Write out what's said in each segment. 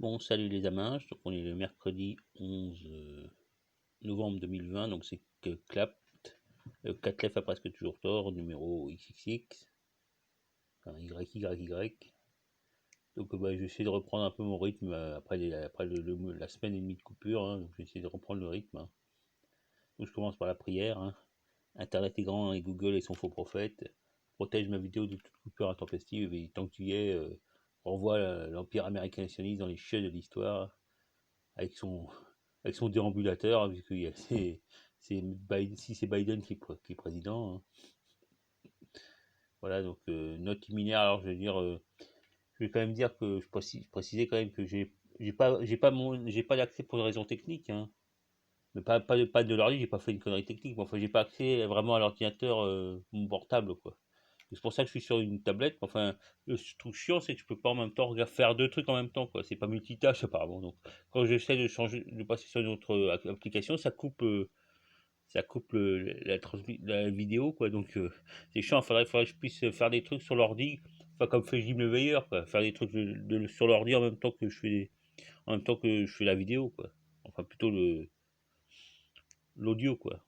Bon, salut les amins, donc on est le mercredi 11 novembre 2020, donc c'est que Clapt, Catlef a presque toujours tort, numéro XXX, enfin YYY. Donc bah, je vais essayer de reprendre un peu mon rythme après, la semaine et demie de coupure, hein, donc je vais essayer de reprendre le rythme. Hein. Donc je commence par la prière. Hein. Internet est grand et Google est son faux prophète. Protège ma vidéo de toute coupure intempestive et tant que tu y es, renvoie l'Empire américain sioniste dans les chiottes de l'histoire avec son, avec son déambulateur, hein, puisque si c'est Biden qui est président. Hein. Voilà, donc note liminaire, alors je vais quand même dire que précisais quand même que j'ai pas d'accès pour des raisons techniques. Hein. Mais pas de l'ordi, j'ai pas fait une connerie technique, mais enfin j'ai pas accès vraiment à l'ordinateur, mon portable, quoi. C'est pour ça que je suis sur une tablette. Enfin, le truc chiant, c'est que je peux pas en même temps faire deux trucs en même temps, quoi. C'est pas multitâche apparemment. Donc, quand j'essaie de passer sur une autre application, ça coupe la vidéo, quoi. Donc, c'est chiant. Faudrait que je puisse faire des trucs sur l'ordi, enfin comme fait Jim le Veilleur, quoi. Faire des trucs sur l'ordi en même temps que je fais la vidéo, quoi. Enfin, plutôt l'audio, quoi.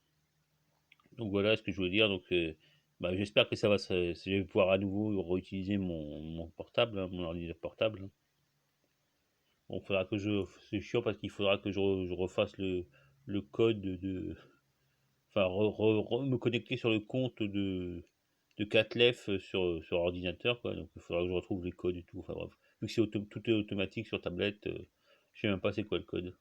Donc voilà ce que je voulais dire. Donc, bah, j'espère que je vais pouvoir à nouveau réutiliser mon portable, hein, mon ordinateur portable. Hein. Bon, c'est chiant parce qu'il faudra que je refasse le code enfin, me connecter sur le compte de Catlef sur ordinateur, quoi. Donc il faudra que je retrouve les codes et tout. Enfin bref, vu que tout est automatique sur tablette, je sais même pas c'est quoi le code.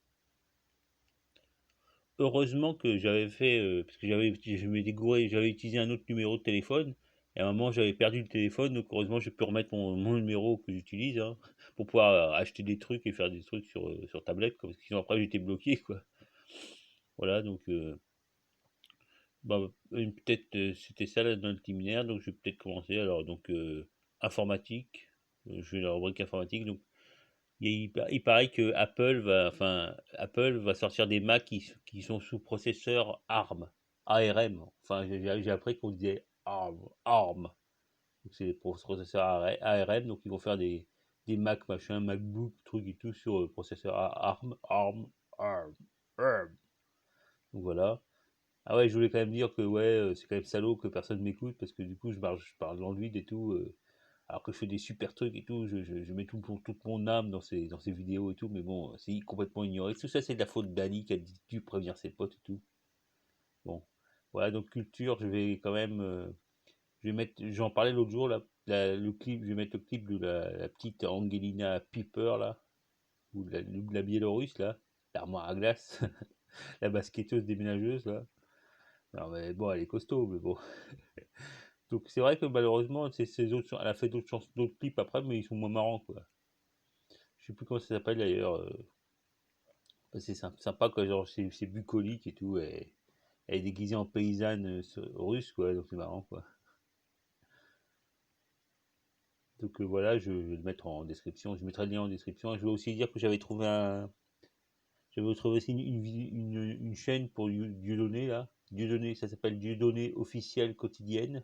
Heureusement que j'avais fait, parce que je m'étais gouré, j'avais utilisé un autre numéro de téléphone, et à un moment j'avais perdu le téléphone, donc heureusement j'ai pu remettre mon numéro que j'utilise, hein, pour pouvoir acheter des trucs et faire des trucs sur tablette, quoi, parce que sinon après j'étais bloqué, quoi. Voilà, donc bah, peut-être c'était ça la note liminaire, donc je vais peut-être commencer. Alors, donc informatique, je vais la rubrique informatique, donc il paraît que Apple va sortir des Mac qui sont sous processeur ARM, ARM. Enfin, j'ai appris qu'on disait ARM. Donc c'est des processeurs ARM, donc ils vont faire des Mac, machin, MacBook, trucs et tout sur processeur ARM. Donc voilà. Ah ouais, je voulais quand même dire que ouais, c'est quand même salaud que personne m'écoute parce que du coup je parle dans le vide et tout. Alors que je fais des super trucs et tout, je mets toute mon âme dans ces vidéos et tout, mais bon, c'est complètement ignoré. Tout ça, c'est de la faute d'Ali qui a dû prévenir ses potes et tout. Bon, voilà, donc culture, je vais quand même, j'en parlais l'autre jour, le clip, je vais mettre le clip de la petite Angelina Piper, là, ou de la Biélorusse, là, l'armoire à glace, la basketteuse déménageuse, là. Alors, mais bon, elle est costaud, mais bon. Donc c'est vrai que malheureusement, elle a fait d'autres clips après, mais ils sont moins marrants, quoi. Je sais plus comment ça s'appelle d'ailleurs. C'est sympa, quoi, genre c'est bucolique et tout. Elle est déguisée en paysanne russe, quoi, donc c'est marrant, quoi. Donc voilà, je vais le mettre en description. Je mettrai le lien en description. Et je vais aussi dire que j'avais trouvé aussi une chaîne pour Dieudonné, là. Dieudonné, ça s'appelle Dieudonné officielle quotidienne.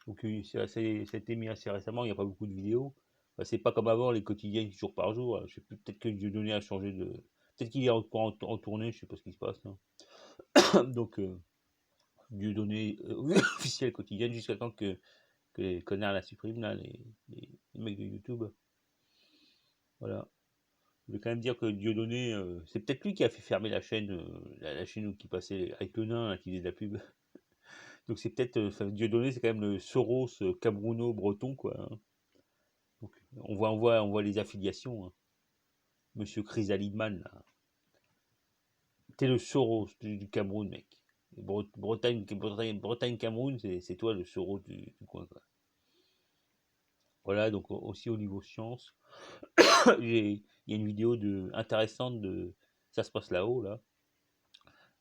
Donc ça a été mis assez récemment, il n'y a pas beaucoup de vidéos. Bah, c'est pas comme avant, les quotidiennes jour par jour. Hein. Je sais plus, peut-être que Dieudonné a changé de. Peut-être qu'il est encore en tournée, je sais pas ce qui se passe. Hein. Donc Dieudonné officielle quotidienne jusqu'à temps que les connards la suppriment, là, les mecs de YouTube. Voilà. Je vais quand même dire que Dieudonné, c'est peut-être lui qui a fait fermer la chaîne, la chaîne où qui passait avec le nain là, qui faisait de la pub. Donc c'est peut-être, Dieudonné, c'est quand même le Soros cabrouno-breton, quoi. Hein. Donc, on voit les affiliations. Hein. Monsieur Chrysalidman, là. T'es le Soros du Cameroun, mec. Bretagne, Cameroun, c'est toi le Soros du coin, quoi. Voilà, donc aussi au niveau science, il y a une vidéo intéressante de ça se passe là-haut, là.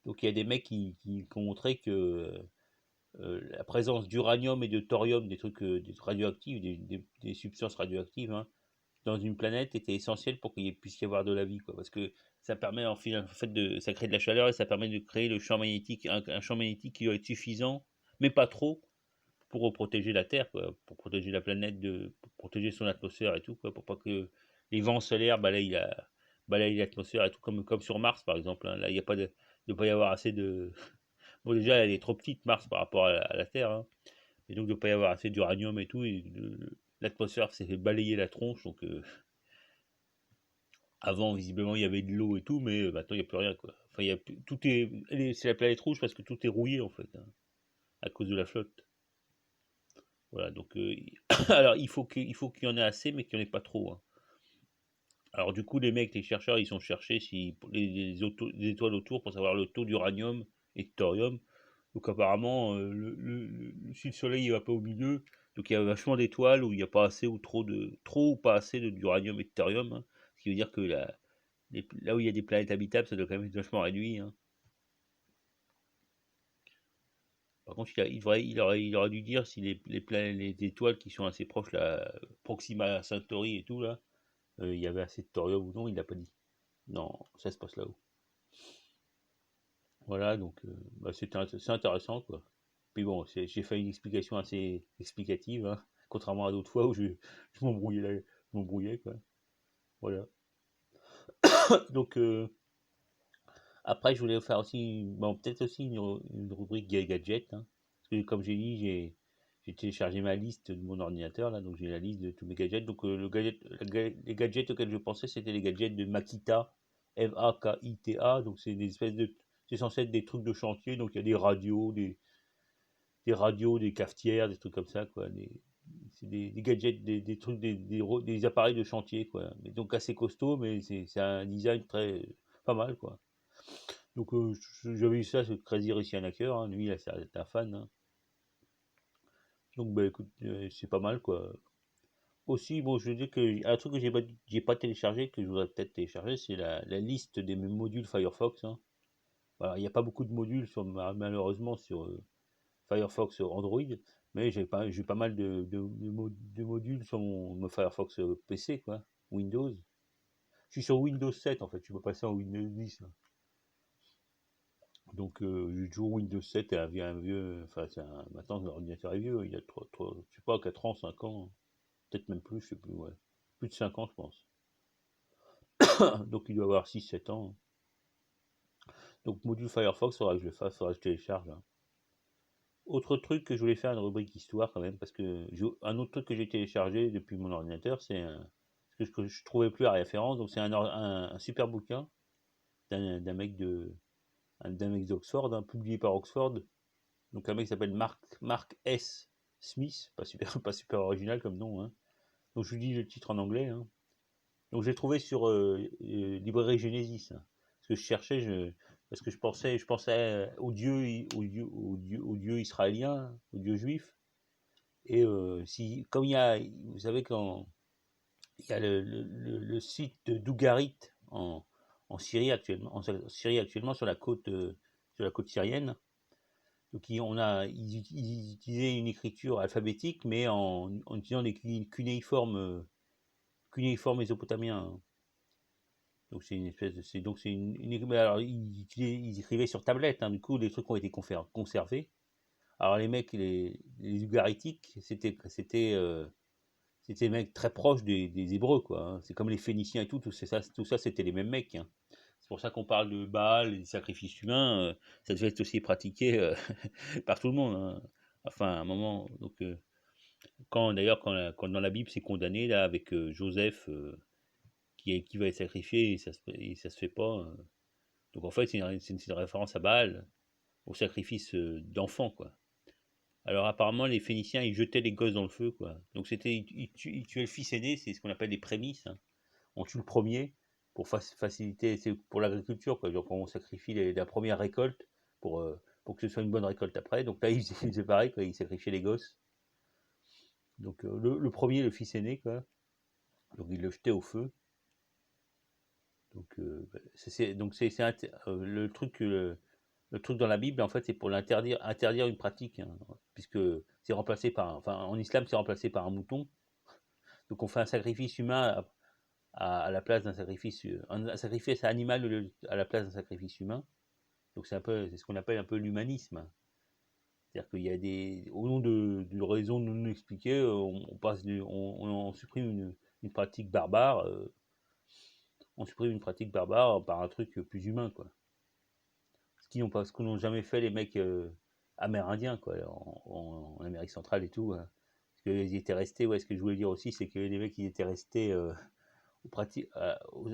Donc il y a des mecs qui ont montré que la présence d'uranium et de thorium, des radioactifs, des substances radioactives, hein, dans une planète était essentiel pour qu'il puisse y avoir de la vie, quoi. Parce que ça permet en fait ça crée de la chaleur et ça permet de créer le champ magnétique, un champ magnétique qui doit être suffisant, mais pas trop, pour protéger la Terre, quoi, pour protéger la planète, pour protéger son atmosphère et tout, quoi, pour pas que les vents solaires balayent l'atmosphère et tout, comme sur Mars par exemple, hein. Là, il y a pas de, ne pas y avoir assez de. Bon, déjà, elle est trop petite Mars par rapport à la Terre, hein. Et donc, il ne doit pas y avoir assez d'uranium et tout. Et l'atmosphère s'est fait balayer la tronche. Donc, avant, visiblement, il y avait de l'eau et tout, mais maintenant, il n'y a plus rien, quoi. Enfin, tout est, c'est la planète rouge parce que tout est rouillé, en fait, hein, à cause de la flotte. Voilà, donc, alors, il faut qu'il y en ait assez, mais qu'il n'y en ait pas trop, hein. Alors, du coup, les mecs, les chercheurs, ils ont cherché si, les étoiles autour pour savoir le taux d'uranium et de thorium. Donc, apparemment, si le soleil il va pas au milieu, donc il y a vachement d'étoiles où il n'y a pas assez ou trop ou pas assez d'uranium et de thorium, hein. Ce qui veut dire que là où il y a des planètes habitables, ça doit quand même être vachement réduit, hein. Par contre, il aurait dû dire si les étoiles qui sont assez proches, là, Proxima Centauri et tout, là, il y avait assez de thorium ou non, il l'a pas dit. Non, ça se passe là-haut. Voilà, donc bah, c'est intéressant, quoi. Puis bon, j'ai fait une explication assez explicative, hein, contrairement à d'autres fois où je m'embrouillais, quoi. Voilà. Donc, après, je voulais faire aussi, bon, peut-être aussi une rubrique gadget, hein, parce que comme j'ai dit, j'ai téléchargé ma liste de mon ordinateur, là, donc j'ai la liste de tous mes gadgets. Donc, les gadgets auxquels je pensais, c'était les gadgets de Makita, Makita, donc c'est des espèces de, c'est censé être des trucs de chantier, donc il y a des radios, des cafetières, des trucs comme ça, quoi. C'est des gadgets, des trucs, des appareils de chantier, quoi. Mais donc assez costaud, mais c'est un design très pas mal, quoi. Donc j'avais eu ça sur Crazy Russian Hacker, hein. Lui, là, c'est un fan, hein. Donc bah écoute, c'est pas mal, quoi. Aussi, bon, je veux dire que un truc que j'ai pas téléchargé, que je voudrais peut-être télécharger, c'est la liste des modules Firefox, hein. Voilà, il n'y a pas beaucoup de modules malheureusement sur Firefox Android, mais j'ai pas mal de modules sur mon Firefox PC, quoi, Windows. Je suis sur Windows 7 en fait, je peux passer en Windows 10, hein. Donc j'ai toujours Windows 7 et enfin maintenant l'ordinateur est vieux, il a je sais pas, 4 ans, 5 ans, peut-être même plus, je sais plus, ouais. Plus de 5 ans je pense. Donc il doit avoir 6 7 ans. Donc module Firefox, faudra que je le fasse, faudra que je télécharge, hein. Autre truc que je voulais faire, une rubrique histoire quand même, parce que un autre truc que j'ai téléchargé depuis mon ordinateur, c'est ce que je trouvais plus à référence. Donc c'est un super bouquin d'un mec d'un mec d'Oxford, hein, publié par Oxford. Donc un mec qui s'appelle Mark S. Smith, pas super, pas super original comme nom, hein. Donc je vous dis le titre en anglais, hein. Donc j'ai trouvé sur Librairie Genesis, hein. Ce que je cherchais, parce que je pensais aux dieux israéliens, aux dieux juifs. Et si, comme vous savez, quand il y a le site de Dougarit en Syrie actuellement, sur la côte syrienne. Donc ils utilisaient une écriture alphabétique, mais en utilisant des cunéiformes mésopotamiens, hein. Donc c'est une espèce de, c'est donc c'est mais alors ils écrivaient sur tablette, hein, du coup les trucs ont été conservés. Alors les mecs, les ugaritiques, c'était des mecs très proches des Hébreux, quoi, hein. C'est comme les Phéniciens et tout ça c'était les mêmes mecs, hein. C'est pour ça qu'on parle de Baal et des sacrifices humains. Ça devait être aussi pratiqué par tout le monde, hein. Enfin, à un moment. Donc, d'ailleurs, quand dans la Bible c'est condamné, là, avec Joseph qui va être sacrifié et ça se fait pas. Donc, en fait, c'est une référence à Baal, au sacrifice d'enfants, quoi. Alors apparemment les Phéniciens ils jetaient les gosses dans le feu, quoi. Donc ils tuaient le fils aîné, c'est ce qu'on appelle des prémices, hein. On tue le premier pour faciliter, c'est pour l'agriculture, quoi. Donc on sacrifie la première récolte pour que ce soit une bonne récolte après. Donc là ils faisaient pareil, quoi. Ils sacrifiaient les gosses. Donc le premier, le fils aîné, quoi. Donc ils le jetaient au feu. Donc le truc dans la Bible, en fait, c'est pour interdire une pratique, hein, puisque c'est remplacé enfin, en islam, c'est remplacé par un mouton. Donc, on fait un sacrifice humain à la place d'un un sacrifice animal à la place d'un sacrifice humain. Donc, c'est ce qu'on appelle un peu l'humanisme. C'est-à-dire qu'il y a au nom de raisons non expliquées, on supprime une pratique barbare. on supprime une pratique barbare par un truc plus humain, quoi. Ce que n'ont jamais fait les mecs amérindiens, quoi, en Amérique centrale et tout. Hein. Parce qu'ils étaient restés, ouais, ce que je voulais dire aussi, c'est que les mecs, ils étaient restés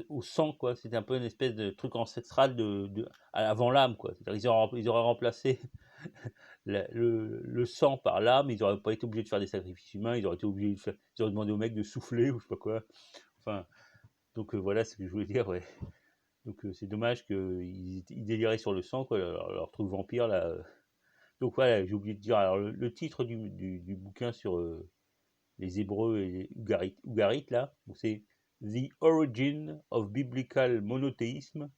au sang, quoi. C'était un peu une espèce de truc ancestral avant l'âme, quoi. C'est-à-dire ils auraient remplacé le sang par l'âme, ils n'auraient pas été obligés de faire des sacrifices humains, ils auraient été obligés de faire, ils auraient demandé aux mecs de souffler ou je sais pas quoi. Enfin, donc voilà ce que je voulais dire, ouais. Donc c'est dommage qu'ils déliraient sur le sang, quoi, leur truc vampire là. Donc voilà, j'ai oublié de dire. Alors le titre du bouquin sur les Hébreux et les Ougarites là, c'est The Origin of Biblical Monotheism,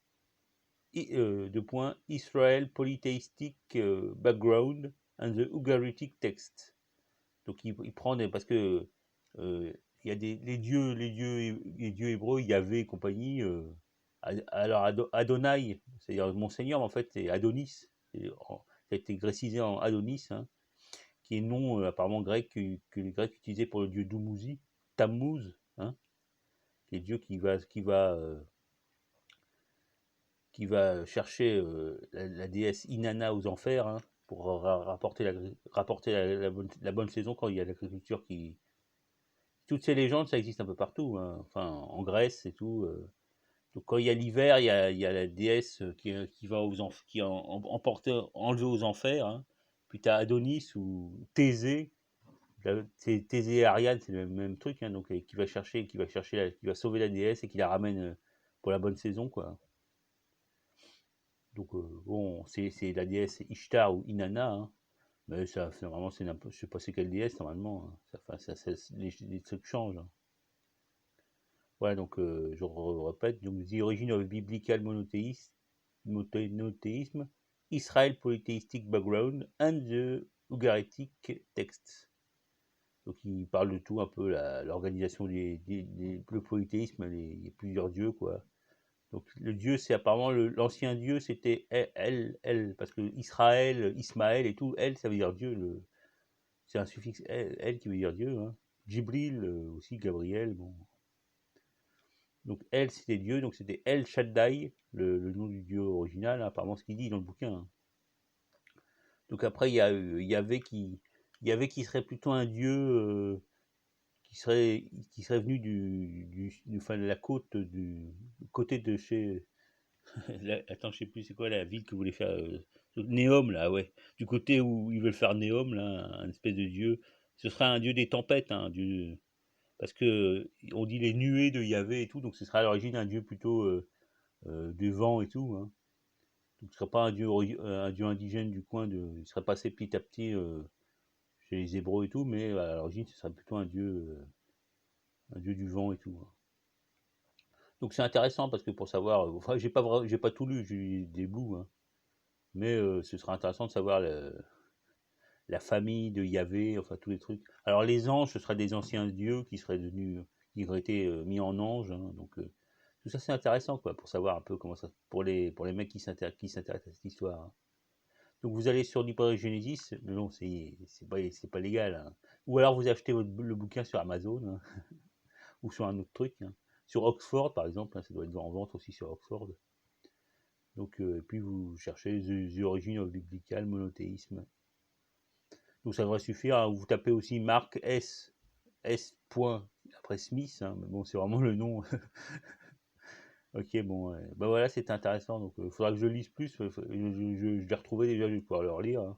de point Israel Polytheistic Background and the Ugaritic Text. Donc il prend parce que il y a les dieux hébreux, Yahvé et compagnie. Alors Adonai, c'est-à-dire mon Seigneur, en fait, c'est Adonis. Ça a été grécisé en Adonis, hein, qui est nom apparemment grec que les Grecs utilisaient pour le dieu Dumuzi, Tammuz, hein, qui est le dieu qui va chercher la déesse Inanna aux enfers, hein, pour rapporter la bonne saison quand il y a l'agriculture qui. Toutes ces légendes, ça existe un peu partout, hein, enfin en Grèce et tout. Donc quand il y a l'hiver, il y a la déesse qui va qui est enlevée aux enfers. Hein. Puis tu as Adonis ou Thésée. Thésée et Ariane, c'est le même truc, hein, donc qui va sauver la déesse et qui la ramène pour la bonne saison, quoi. Donc bon, c'est la déesse Ishtar ou Inanna, hein, mais ça, vraiment, je sais pas c'est quelle déesse normalement. Hein. Les trucs changent. Hein. Voilà, donc je répète, donc The Origin of Biblical Monotheism, Israel Polytheistic Background and the Ugaritic Texts. Donc il parle de tout un peu, l'organisation le polythéisme, il y a plusieurs dieux, quoi. Donc le dieu, c'est apparemment l'ancien dieu, c'était El, parce que Israël, Ismaël et tout, El, ça veut dire Dieu. C'est un suffixe El qui veut dire Dieu. Hein. Jibril aussi, Gabriel, bon. Donc El, c'était Dieu, donc c'était El Shaddai, le nom du dieu original, hein, apparemment ce qu'il dit dans le bouquin. Hein. Donc après, il y a Yahvé qui serait plutôt un dieu qui serait venu de la côte, du côté de chez. Attends, je sais plus, c'est quoi la ville que vous voulez faire Néom, là, ouais. Du côté où ils veulent faire Néom, là, un espèce de dieu. Ce serait un dieu des tempêtes, hein, dieu. Parce que on dit les nuées de Yahvé et tout, donc ce serait à l'origine un dieu plutôt du vent et tout. Hein. Donc ce serait pas un dieu indigène du coin, il serait passé petit à petit chez les Hébreux et tout, mais à l'origine ce serait plutôt un dieu du vent et tout. Hein. Donc c'est intéressant parce que pour savoir, enfin j'ai pas tout lu, j'ai lu des bouts, hein, mais ce serait intéressant de savoir la famille de Yahvé, enfin tous les trucs. Alors les anges, ce seraient des anciens dieux qui auraient été mis en anges, hein, donc tout ça c'est intéressant quoi, pour savoir un peu comment ça, pour les mecs qui s'intéressent à cette histoire. Hein. Donc vous allez sur l'hypergénésis, mais non c'est pas légal. Hein. Ou alors vous achetez le bouquin sur Amazon hein, ou sur un autre truc. Hein. Sur Oxford par exemple, hein, ça doit être en vente aussi sur Oxford. Donc et puis vous cherchez The Origin of Biblical Monotheism. Donc ça devrait suffire. Hein. Vous tapez aussi Mark S. Après Smith, hein, mais bon c'est vraiment le nom. Ok bon, bah voilà c'est intéressant. Donc il faudra que je lise plus. Je l'ai retrouvé déjà, je vais pouvoir le relire. Hein.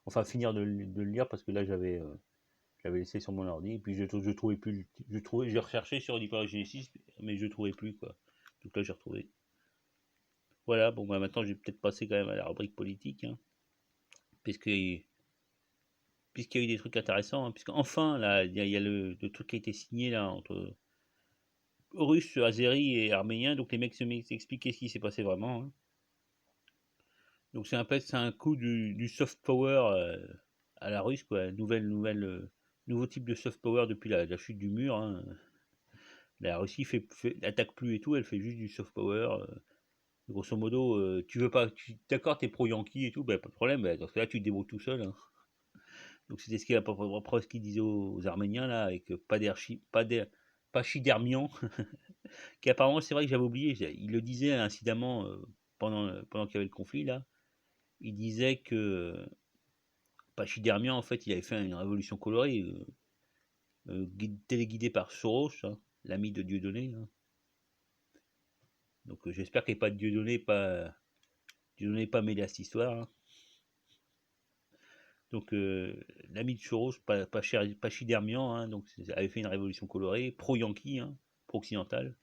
Enfin finir de le lire parce que là je l'avais laissé sur mon ordi et puis je trouvais plus. J'ai recherché sur l'hypergénésis mais je trouvais plus quoi. Donc là j'ai retrouvé. Voilà bon bah maintenant je vais peut-être passer quand même à la rubrique politique. Hein, puisque puisqu'il y a eu des trucs intéressants, hein, puisque enfin là, il y a le truc qui a été signé là entre Russes, Azéris et Arméniens, donc les mecs se mettent à expliquer ce qui s'est passé vraiment. Hein. Donc c'est un coup du soft power à la russe, quoi, nouveau type de soft power depuis la chute du mur. Hein. La Russie attaque plus et tout, elle fait juste du soft power. Grosso modo, tu veux pas, d'accord, t'es pro-Yankee et tout, ben pas de problème, ben, dans ce cas-là, tu te débrouilles tout seul. Hein. Donc c'était ce qu'il disait aux Arméniens là, avec pas d'air, Pachydermian, qui apparemment, c'est vrai que j'avais oublié, il le disait incidemment pendant qu'il y avait le conflit là. Il disait que Pachydermian, en fait, il avait fait une révolution colorée, téléguidée par Soros, hein, l'ami de Dieudonné. Hein. Donc j'espère qu'il n'y a pas de Dieudonné pas mêlé à cette histoire. Hein. Donc l'ami de Soros, Pachydermian, hein, donc, avait fait une révolution colorée, pro-Yankee, hein, pro-occidental.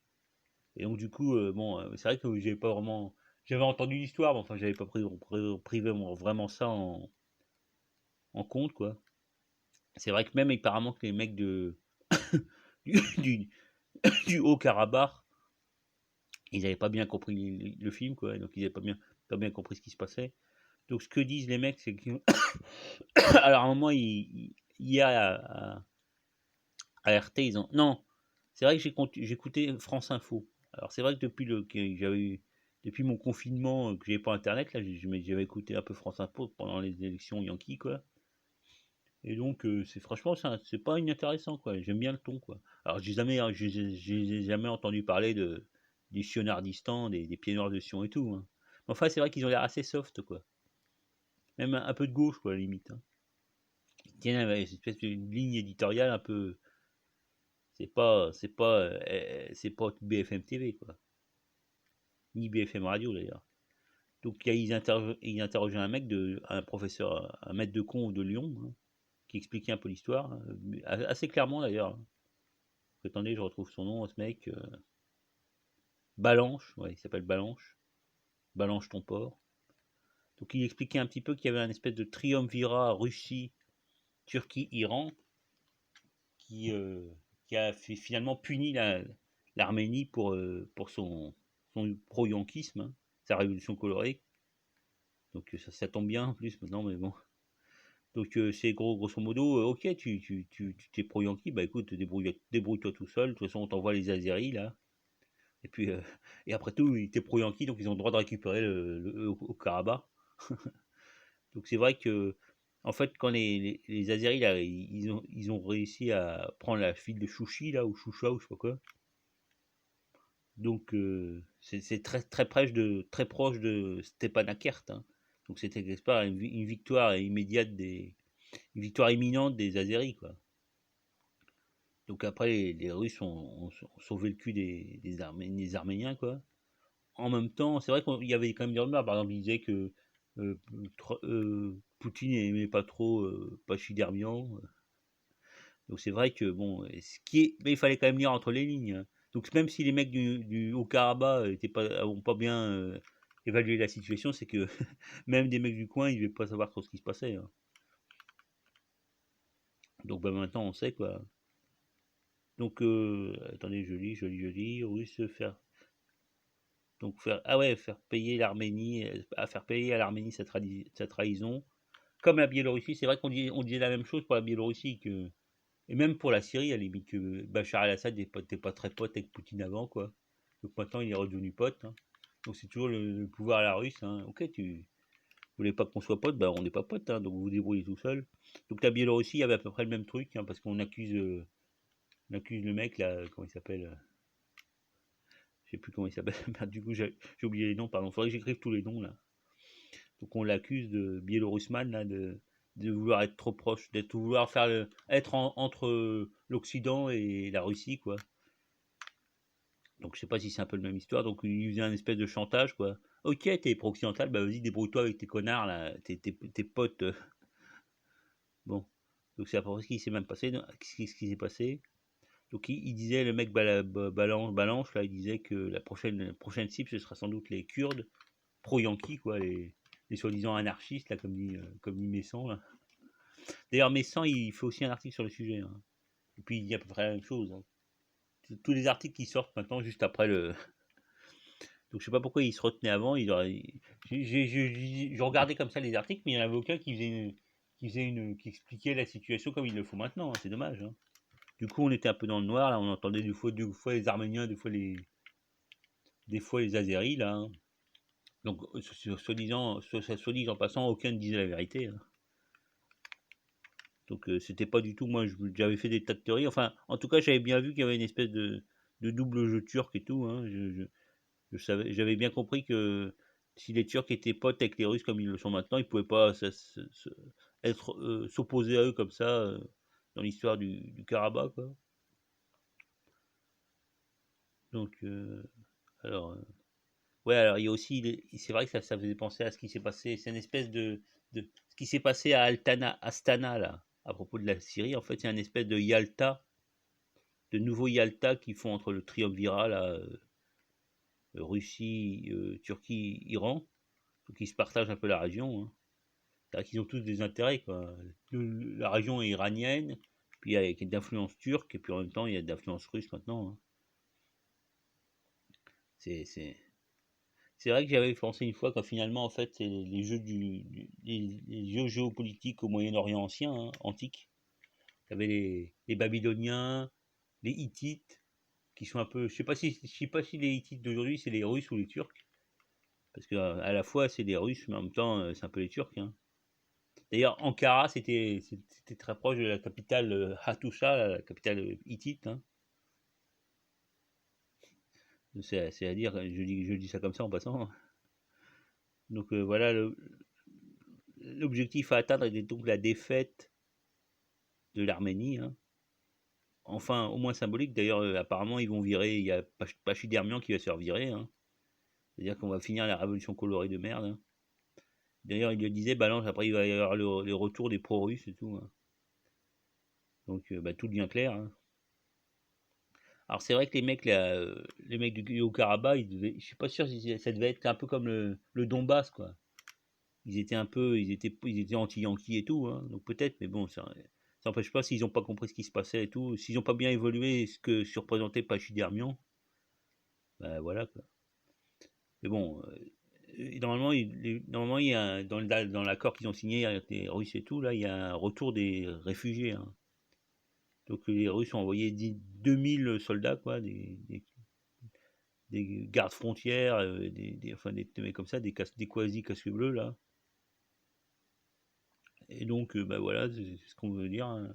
Et donc du coup, bon, c'est vrai que j'avais pas vraiment... J'avais entendu l'histoire, mais enfin j'avais pas pris vraiment ça en compte, quoi. C'est vrai que même apparemment que les mecs du, du, du Haut-Karabakh, ils n'avaient pas bien compris le film, quoi. Donc ils n'avaient pas bien compris ce qui se passait. Donc ce que disent les mecs, c'est que... Alors à un moment, il y a à RT, ils ont... Non, c'est vrai que j'écoutais France Info. Alors c'est vrai que depuis mon confinement, que j'avais pas internet, là, j'avais écouté un peu France Info pendant les élections Yankee, quoi. Et donc, c'est franchement, c'est pas inintéressant, quoi. J'aime bien le ton, quoi. Alors, j'ai jamais entendu parler du Sionardistan, des pieds noirs de Sion et tout. Hein. Mais enfin, c'est vrai qu'ils ont l'air assez soft, quoi. Même un peu de gauche, quoi, à la limite. Hein. Ils tiennent avec une espèce de ligne éditoriale un peu. C'est pas BFM TV, quoi. Ni BFM Radio, d'ailleurs. Donc, ils interrogeaient un professeur, un maître de con de Lyon, hein, qui expliquait un peu l'histoire, hein, assez clairement, d'ailleurs. Hein. Attendez, je retrouve son nom, ce mec. Balanche, ouais, il s'appelle Balanche. Balanche ton porc. Donc il expliquait un petit peu qu'il y avait un espèce de triumvirat Russie, Turquie, Iran qui, euh, qui a finalement puni l'Arménie pour son pro-yankisme, hein, sa révolution colorée. Donc ça tombe bien en plus maintenant, mais bon. Donc c'est grosso modo, ok, tu t'es pro-yankee, bah écoute, débrouille-toi tout seul. De toute façon, on t'envoie les Azeris là. Et puis, et après tout, ils étaient pro-Yankee, donc ils ont le droit de récupérer au Karabakh. Donc c'est vrai que, en fait, quand les Azeris, là, ils ont réussi à prendre la ville de Chouchi, là, ou Choucha, ou je sais pas quoi. Donc c'est très proche de Stepanakert. Hein. Donc c'était quelque part une victoire immédiate une victoire imminente des Azeris, quoi. Donc après, les Russes ont sauvé le cul des Arméniens, quoi. En même temps, c'est vrai qu'il y avait quand même des rumeurs. Par exemple, il disait que euh, Poutine n'aimait pas trop Pachydermian. Donc c'est vrai que bon, mais il fallait quand même lire entre les lignes. Hein. Donc même si les mecs du Haut-Karabakh ont pas bien évalué la situation, c'est que même des mecs du coin, ils ne devaient pas savoir trop ce qui se passait. Hein. Donc bah, maintenant, on sait quoi. Donc attendez, je lis, russe faire payer l'Arménie, à faire payer à l'Arménie sa trahison. Comme la Biélorussie, c'est vrai qu'on disait la même chose pour la Biélorussie et même pour la Syrie, à la limite, que Bachar el-Assad n'était pas très pote avec Poutine avant, quoi. Donc maintenant, il est redevenu pote. Hein. Donc c'est toujours le pouvoir à la russe. Hein. Ok, tu voulais pas qu'on soit pote, bah on n'est pas pote, hein, donc vous vous débrouillez tout seul. Donc la Biélorussie, il y avait à peu près le même truc, hein, parce on accuse le mec là, comment il s'appelle je sais plus comment il s'appelle. Du coup, j'ai oublié les noms, pardon. Faudrait que j'écrive tous les noms là. Donc on l'accuse de Biélorusman là, de vouloir être trop proche, d'être vouloir être entre l'Occident et la Russie, quoi. Donc je sais pas si c'est un peu la même histoire. Donc il faisait un espèce de chantage, quoi. Ok, t'es pro-occidental, bah vas-y, débrouille-toi avec tes connards là, tes potes. Bon. Donc c'est à peu près ce qui s'est même passé. Ce qui s'est passé. Donc il disait, le mec Balanche, là, il disait que la prochaine cible, ce sera sans doute les Kurdes pro-Yankees, quoi, les soi-disant anarchistes, là, comme dit Messan. Là. D'ailleurs, Messan, il fait aussi un article sur le sujet. Hein. Et puis, il dit à peu près la même chose. Hein. Tous les articles qui sortent maintenant, juste après le. Donc, je sais pas pourquoi il se retenait avant. Je regardais comme ça les articles, mais il n'y en avait aucun qui expliquait la situation comme il le faut maintenant. Hein. C'est dommage. Hein. Du coup, on était un peu dans le noir. Là, on entendait deux fois les Arméniens, des fois les Azéris. Là. Hein. Donc, soi-disant, en passant, aucun ne disait la vérité. Hein. Donc c'était pas du tout, moi j'avais fait des tas de théories, enfin en tout cas j'avais bien vu qu'il y avait une espèce de double jeu turc et tout, hein. Je savais, j'avais bien compris que si les Turcs étaient potes avec les Russes comme ils le sont maintenant, ils pouvaient pas être s'opposer à eux comme ça dans l'histoire du Karabakh, quoi. Donc alors ouais, alors il y a aussi c'est vrai que ça faisait penser à ce qui s'est passé, c'est une espèce de ce qui s'est passé à Astana là à propos de la Syrie, en fait c'est une espèce de Yalta, de nouveau Yalta qui font entre le triumvirat là, Russie, Turquie, Iran, donc ils se partagent un peu la région, hein. C'est vrai qu'ils ont tous des intérêts, quoi. La région est iranienne, puis il y a d'influence turque, et puis en même temps il y a d'influence russe maintenant, hein. C'est c'est vrai que j'avais pensé une fois quand finalement en fait c'est les jeux les jeux géopolitiques au Moyen-Orient ancien, hein, antique. Il y avait les Babyloniens, les Hittites, qui sont un peu, je sais pas si les Hittites d'aujourd'hui c'est les Russes ou les Turcs, parce que à la fois c'est des Russes, mais en même temps c'est un peu les Turcs, hein. D'ailleurs, Ankara, c'était très proche de la capitale Hattusha, la capitale hittite, hein. C'est à dire, je dis ça comme ça en passant, hein. Donc voilà, l'objectif à atteindre est donc la défaite de l'Arménie, hein. Enfin, au moins symbolique. D'ailleurs, apparemment, ils vont virer. Il y a Pachydermian qui va se faire virer, hein. C'est-à-dire qu'on va finir la révolution colorée de merde, hein. D'ailleurs, il le disait, balance, après il va y avoir le retour des pro-russes et tout, hein. Donc, bah, tout devient clair, hein. Alors c'est vrai que les mecs du Haut-Karabakh, je suis pas sûr si ça devait être un peu comme le Donbass, quoi. Ils étaient anti-yankees et tout, hein, donc peut-être, mais bon, ça n'empêche pas s'ils n'ont pas compris ce qui se passait et tout, s'ils n'ont pas bien évolué ce que surprésentait Pachydermian, ben voilà, quoi. Mais bon, normalement, normalement, il y a dans l'accord qu'ils ont signé avec les Russes et tout, là, il y a un retour des réfugiés, hein. Donc les Russes ont envoyé 2000 soldats, quoi, des gardes frontières, enfin des mecs comme ça, des quasi casques bleus là. Et donc, bah voilà, c'est ce qu'on veut dire, hein.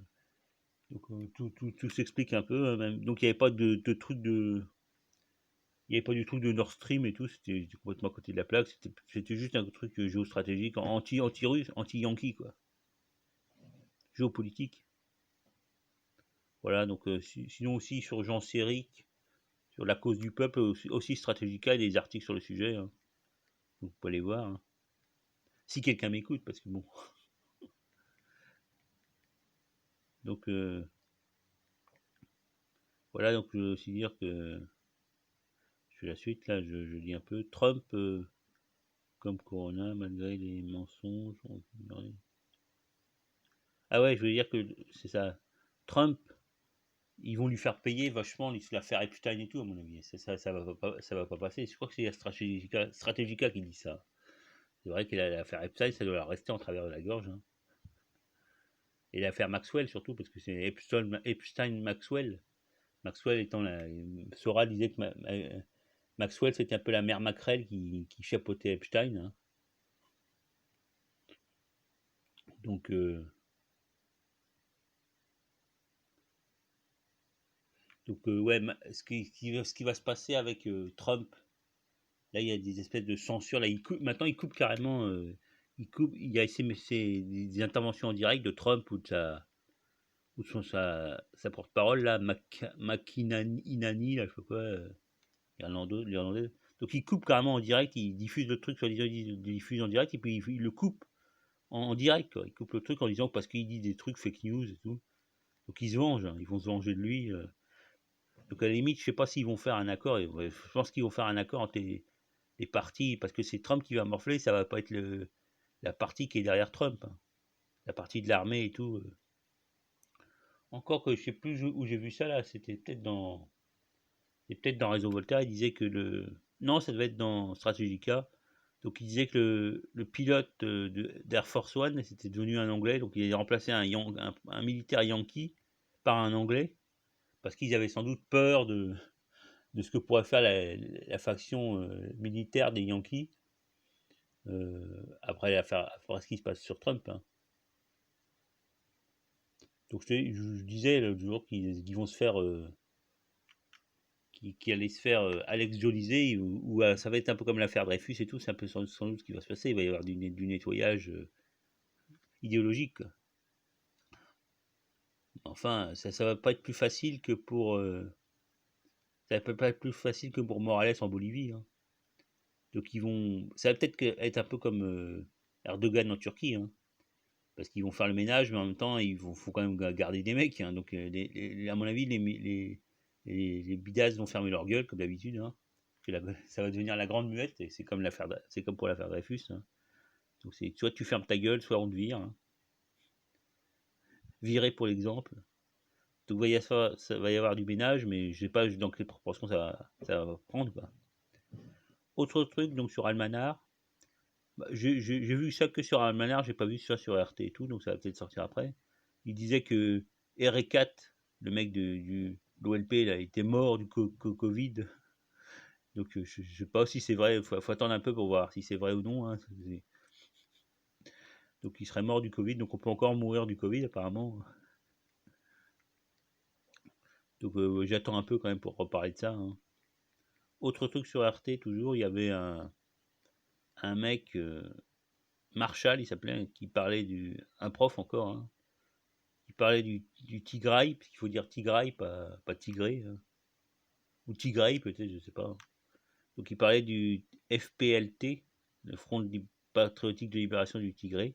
Donc tout s'explique un peu, hein, même. Donc il n'y avait pas de truc il n'y avait pas du tout de Nord Stream et tout, c'était complètement à côté de la plaque. C'était juste un truc géostratégique, anti-russe, anti-yankee quoi, géopolitique. Voilà, donc sinon aussi sur Jean Séric, sur la cause du peuple, aussi Stratégica, il y a des articles sur le sujet, hein. Donc vous pouvez aller voir, hein. Si quelqu'un m'écoute, parce que bon. Donc voilà, donc je veux aussi dire que je fais la suite, là, je lis un peu. Trump, comme Corona, malgré les mensonges. Ah ouais, je veux dire que c'est ça. Trump, ils vont lui faire payer vachement l'affaire Epstein et tout, à mon avis. Ça va pas passer. Je crois que c'est la Stratégica qui dit ça. C'est vrai que l'affaire Epstein, ça doit leur rester en travers de la gorge, hein. Et l'affaire Maxwell surtout, parce que c'est Epstein-Maxwell. Maxwell étant la. Sora disait que Maxwell, c'était un peu la mère Macrel qui chapeautait Epstein, hein. Donc, ouais, ce qui va se passer avec Trump, là, il y a des espèces de censure. Là, maintenant, il coupe carrément. Il y a des interventions en direct de Trump ou de sa porte-parole, là, Inani, là, je sais pas quoi, l'Irlandais. Donc, il coupe carrément en direct, il diffuse le truc, soi-disant, il diffuse en direct, et puis il le coupe en direct, quoi. Il coupe le truc en disant parce qu'il dit des trucs fake news et tout. Donc, ils se vengent, hein. Ils vont se venger de lui. Donc, à la limite, je sais pas s'ils vont faire un accord. Et, ouais, je pense qu'ils vont faire un accord entre les partis, parce que c'est Trump qui va morfler, ça va pas être la partie qui est derrière Trump, hein. La partie de l'armée et tout. Encore que je sais plus où j'ai vu ça là, c'était peut-être dans Réseau Voltaire, il disait que non, ça devait être dans Strategica. Donc il disait que le pilote d'Air Force One, c'était devenu un Anglais, donc il a remplacé un militaire Yankee par un Anglais, parce qu'ils avaient sans doute peur de ce que pourrait faire la faction militaire des Yankees après ce qui se passe sur Trump, hein. Donc je disais l'autre jour qu'ils vont se faire, qui allait se faire Alex Jolisé, ou ça va être un peu comme l'affaire Dreyfus et tout, c'est un peu sans doute ce qui va se passer, il va y avoir du nettoyage idéologique, quoi. Enfin, ça va pas être plus facile que pour... ça peut pas être plus facile que pour Morales en Bolivie, hein. Donc ça va peut-être être un peu comme Erdogan en Turquie, hein, parce qu'ils vont faire le ménage, mais en même temps, faut quand même garder des mecs, hein. Donc, à mon avis, les bidasses vont fermer leur gueule, comme d'habitude, hein. Ça va devenir la grande muette, et c'est comme pour l'affaire Dreyfus, hein. Donc, c'est soit tu fermes ta gueule, soit on te vire, hein. Virer pour l'exemple. Donc, ça va y avoir du ménage, mais je sais pas dans quelle proportion ça va prendre, quoi. Autre truc, donc sur Almanar, bah, j'ai vu ça que sur Almanar, j'ai pas vu ça sur RT et tout, donc ça va peut-être sortir après. Il disait que R4, le mec de l'OLP, là, était mort du Covid. Donc je sais pas si c'est vrai, faut attendre un peu pour voir si c'est vrai ou non, hein. Donc il serait mort du Covid, donc on peut encore mourir du Covid apparemment. Donc j'attends un peu quand même pour reparler de ça, hein. Autre truc sur RT, toujours, il y avait un mec, Marshall, il s'appelait, qui parlait un prof encore, hein, qui parlait du Tigray, parce qu'il faut dire Tigray, pas Tigré, hein. Ou Tigray peut-être, je sais pas. Donc il parlait du FPLT, le Front patriotique de libération du Tigray.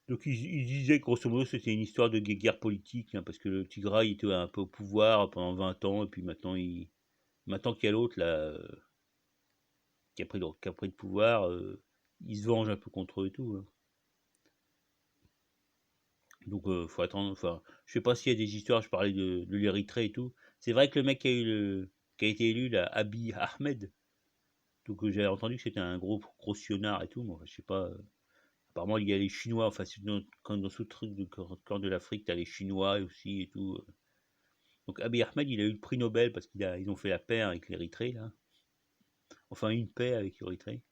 Donc il disait grosso modo c'était une histoire de guerre politique, hein, parce que le Tigray était un peu au pouvoir pendant 20 ans, et puis maintenant qu'il y a l'autre là, qui a pris le pouvoir, il se venge un peu contre eux et tout, hein. Donc faut attendre. Enfin, je sais pas s'il y a des histoires. Je parlais de l'Érythrée et tout. C'est vrai que le mec qui a été élu là, Abiy Ahmed. Donc j'avais entendu que c'était un gros sionnard et tout. Moi, je sais pas. Apparemment, il y a les Chinois. Enfin, quand dans ce truc de corps de l'Afrique, t'as les Chinois aussi et tout. Donc Abiy Ahmed, il a eu le prix Nobel parce qu'ils ont fait la paix avec l'Érythrée là. Enfin, une paix avec l'Érythrée.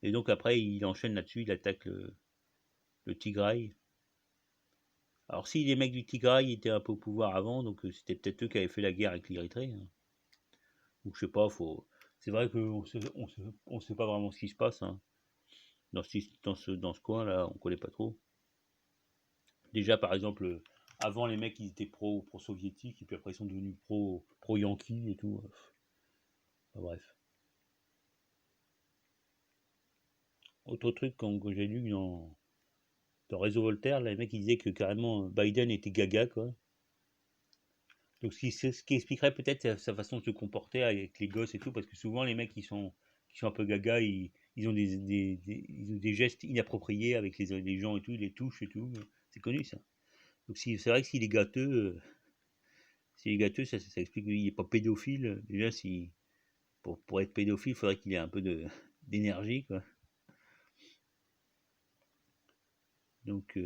Et donc après, il enchaîne là-dessus. Il attaque le Tigray. Alors si les mecs du Tigray étaient un peu au pouvoir avant, donc c'était peut-être eux qui avaient fait la guerre avec l'Érythrée, hein. Donc je sais pas, c'est vrai on sait pas vraiment ce qui se passe, hein. Dans ce coin-là, on connaît pas trop. Déjà par exemple, avant les mecs ils étaient pro-soviétiques, et puis après ils sont devenus pro-yankees et tout. Enfin, bref. Autre truc que j'ai lu dans Réseau Voltaire, là, les mecs ils disaient que carrément Biden était gaga, quoi. Donc ce qui expliquerait peut-être sa façon de se comporter avec les gosses et tout, parce que souvent les mecs qui sont un peu gaga, ils ont ils ont des gestes inappropriés avec les gens et tout, ils les touchent et tout. C'est connu ça. Donc c'est vrai que s'il est gâteux, ça explique qu'il n'est pas pédophile. Déjà, pour être pédophile, il faudrait qu'il ait un peu d'énergie, quoi. Donc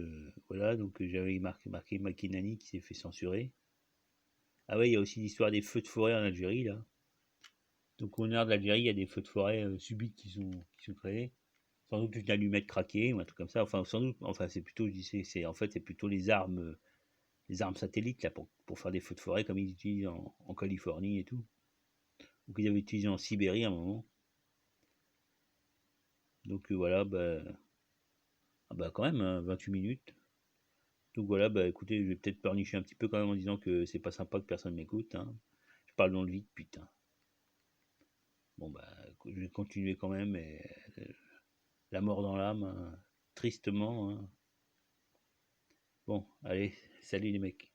voilà, donc j'avais marqué McKinney qui s'est fait censurer. Ah ouais, il y a aussi l'histoire des feux de forêt en Algérie, là. Donc au nord de l'Algérie, il y a des feux de forêt subites qui sont créés. Sans doute une allumette craquée ou un truc comme ça. Enfin, sans doute, enfin, c'est plutôt, je dis, en fait, c'est plutôt les armes satellites là pour faire des feux de forêt comme ils utilisent en Californie et tout. Ou qu'ils avaient utilisé en Sibérie à un moment. Donc voilà, bah quand même, hein, 28 minutes. Donc voilà, bah écoutez, je vais peut-être pleurnicher un petit peu quand même en disant que c'est pas sympa que personne m'écoute, hein. Je parle dans le vide, putain. Bon bah, je vais continuer quand même, et la mort dans l'âme, hein, tristement, hein. Bon, allez, salut les mecs.